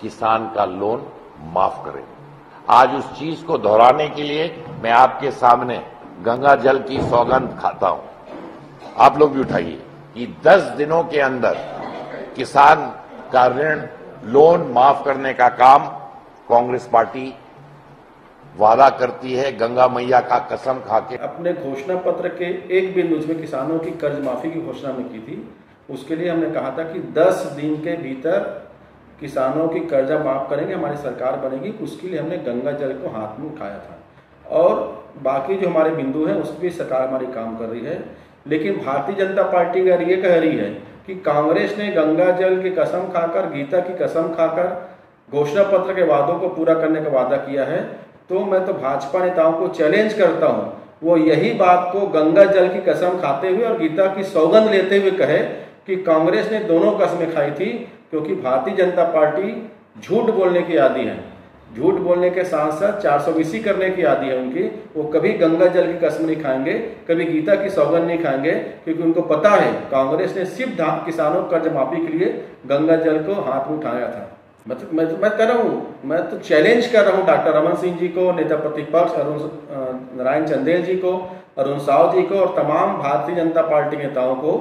किसान का लोन माफ करें। आज उस चीज को दोहराने के लिए मैं आपके सामने गंगा जल की सौगंध खाता हूं। आप लोग भी उठाइए कि 10 दिनों के अंदर किसान का ऋण लोन माफ करने का काम कांग्रेस पार्टी वादा करती है, गंगा मैया का कसम खा के। अपने घोषणा पत्र के एक बिंदु में किसानों की कर्ज माफी की घोषणा में की थी। उसके लिए हमने कहा था कि 10 दिन के भीतर किसानों की कर्जा माफ करेंगे, हमारी सरकार बनेगी। उसके लिए हमने गंगा जल को हाथ में उठाया था और बाकी जो हमारे बिंदु हैं उस पर भी सरकार हमारी काम कर रही है। लेकिन भारतीय जनता पार्टी अगर ये कह रही है कि कांग्रेस ने गंगा जल की कसम खाकर, गीता की कसम खाकर घोषणा पत्र के वादों को पूरा करने का वादा किया है, तो मैं तो भाजपा नेताओं को चैलेंज करता हूं, वो यही बात को गंगा जल की कसम खाते हुए और गीता की सौगंध लेते हुए कहे कि कांग्रेस ने दोनों कस्में खाई थी। क्योंकि भारतीय जनता पार्टी झूठ बोलने की आदी है, झूठ बोलने के साथ साथ 420 करने की आदी है उनकी। वो कभी गंगा जल की कसम नहीं खाएंगे, कभी गीता की सौगंध नहीं खाएंगे, क्योंकि उनको पता है कांग्रेस ने सिर्फ किसानों कर्ज माफी के लिए गंगा जल को हाथ में उठाया था। मैं कर रहा हूँ, मैं तो चैलेंज कर रहा हूँ डॉक्टर रमन सिंह जी को, नेता प्रतिपक्ष नारायण चंदेल जी को, अरुण साव जी को और तमाम भारतीय जनता पार्टी के नेताओं को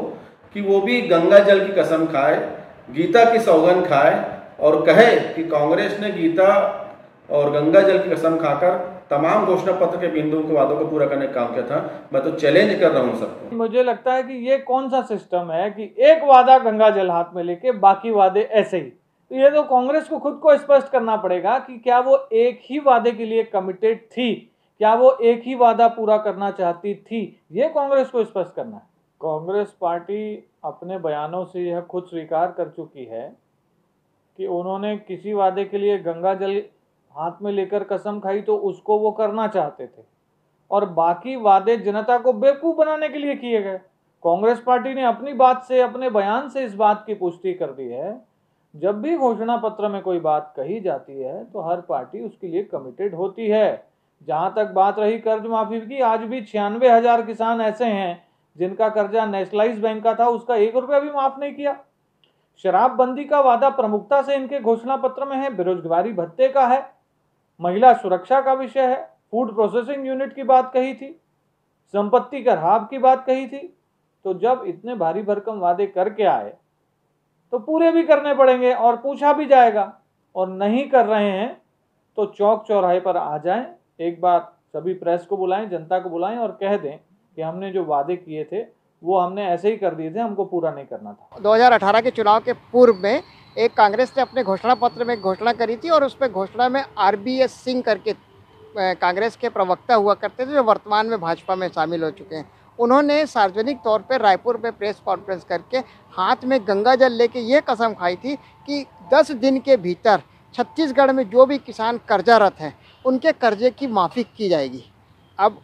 कि वो भी गंगा जल की कसम खाए, गीता की सौगंध खाए और कहे कि कांग्रेस ने गीता और गंगा जल की कसम खाकर तमाम घोषणा पत्र के बिंदुओं के वादों को पूरा करने का काम किया था। मैं तो चैलेंज कर रहा हूं सबको। मुझे लगता है कि ये कौन सा सिस्टम है कि एक वादा गंगा जल हाथ में लेके बाकी वादे ऐसे ही। तो ये तो कांग्रेस को खुद को स्पष्ट करना पड़ेगा कि क्या वो एक ही वादे के लिए कमिटेड थी, क्या वो एक ही वादा पूरा करना चाहती थी, ये कांग्रेस को स्पष्ट करना है। कांग्रेस पार्टी अपने बयानों से यह खुद स्वीकार कर चुकी है कि उन्होंने किसी वादे के लिए गंगा जल हाथ में लेकर कसम खाई तो उसको वो करना चाहते थे और बाकी वादे जनता को बेवकूफ बनाने के लिए किए गए। कांग्रेस पार्टी ने अपनी बात से, अपने बयान से इस बात की पुष्टि कर दी है। जब भी घोषणा पत्र में कोई बात कही जाती है तो हर पार्टी उसके लिए कमिटेड होती है। जहां तक बात रही कर्ज माफी की, आज भी 96,000 किसान ऐसे हैं जिनका कर्जा नेशनलाइज बैंक का था, उसका 1 रुपया भी माफ नहीं किया। शराबबंदी का वादा प्रमुखता से इनके घोषणा पत्र में है, बेरोजगारी भत्ते का है, महिला सुरक्षा का विषय है, फूड प्रोसेसिंग यूनिट की बात कही थी, संपत्ति कर हाव की बात कही थी। तो जब इतने भारी भरकम वादे करके आए तो पूरे भी करने पड़ेंगे और पूछा भी जाएगा। और नहीं कर रहे हैं तो चौक चौराहे पर आ जाएं, एक बार सभी प्रेस को बुलाएं, जनता को बुलाएं और कह दें कि हमने जो वादे किए थे वो हमने ऐसे ही कर दिए थे, हमको पूरा नहीं करना था। 2018 के चुनाव के पूर्व में एक कांग्रेस ने अपने घोषणा पत्र में घोषणा करी थी और उस पर घोषणा में RBS सिंह करके कांग्रेस के प्रवक्ता हुआ करते थे, जो वर्तमान में भाजपा में शामिल हो चुके हैं। उन्होंने सार्वजनिक तौर पर रायपुर में प्रेस कॉन्फ्रेंस करके हाथ में गंगा जल लेके ये कसम खाई थी कि 10 दिन के भीतर छत्तीसगढ़ में जो भी किसान कर्जारत हैं उनके कर्जे की माफ़ी की जाएगी। अब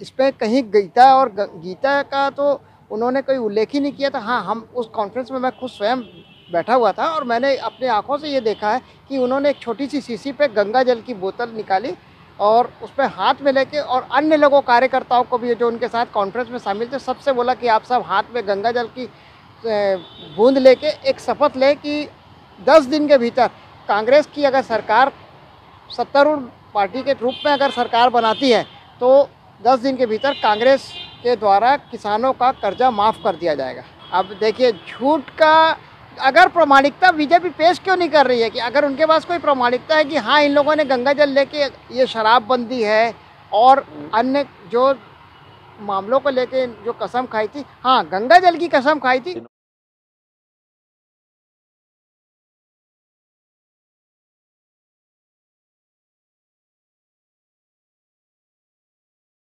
इस पर कहीं गीता का तो उन्होंने कोई उल्लेख ही नहीं किया था। हाँ, हम उस कॉन्फ्रेंस में मैं खुद स्वयं बैठा हुआ था और मैंने अपनी आंखों से ये देखा है कि उन्होंने एक छोटी सी शीशी पे गंगा जल की बोतल निकाली और उस पर हाथ में लेके और अन्य लोगों कार्यकर्ताओं को भी जो उनके साथ कॉन्फ्रेंस में शामिल थे सबसे बोला कि आप सब हाथ में गंगा जल की बूंद लेके एक शपथ लें कि 10 दिन के भीतर कांग्रेस की अगर सरकार सत्तारूढ़ पार्टी के रूप में अगर सरकार बनाती है तो 10 दिन के भीतर कांग्रेस के द्वारा किसानों का कर्जा माफ़ कर दिया जाएगा। अब देखिए, झूठ का अगर प्रामाणिकता बीजेपी पेश क्यों नहीं कर रही है कि अगर उनके पास कोई प्रामाणिकता है कि हाँ इन लोगों ने गंगा जल लेके ये शराबबंदी है और अन्य जो मामलों को लेके जो कसम खाई थी, हाँ गंगा जल की कसम खाई थी।